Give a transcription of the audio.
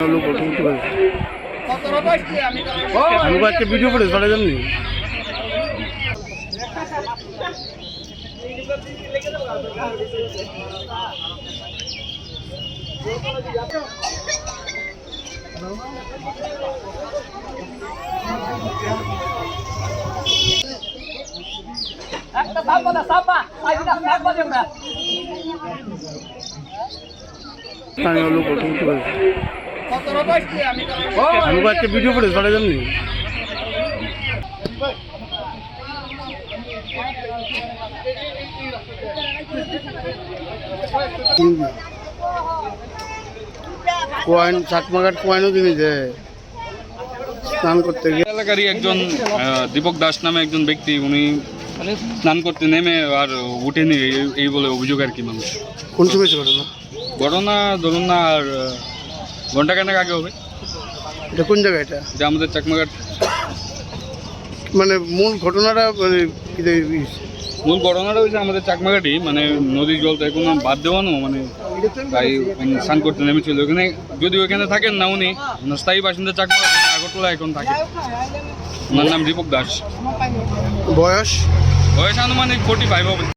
हमको आज के वीडियो फुटेज पड़े जमनी स्थानीय लोग हमको आज के वीडियो फुटेज पड़े जमनी কয়েন চাকমাঘাট কয়েনও কিনেছে স্নান করতে গিয়ে এলাকারই একজন দীপক দাস নামে একজন ব্যক্তি উনি স্নান করতে নেমে আর উঠেনি এই বলে অভিযোগ আর কি মানুষ। কোন সময় ঘটনা? ঘটনা ধরুন না আর ঘন্টাখানেক আগে হবে। এটা কোন জায়গা? এটা আমাদের চাকমাঘাট। মানে মূল ঘটনাটা মূল ঘটনাটা হয়েছে আমাদের চাকমাঘাটই, মানে নদীর জল তো এখন বাদ দেওয়ানো, মানে তাই স্নান করতে নেমেছিল ওখানে। যদি ওইখানে থাকেন না উনি স্থায়ী বাসিন্দা চাকমাঘাট আগরতলা এখন থাকে। ওনার নাম দীপক দাস। বয়স বয়স আনুমানিক 45 হবে।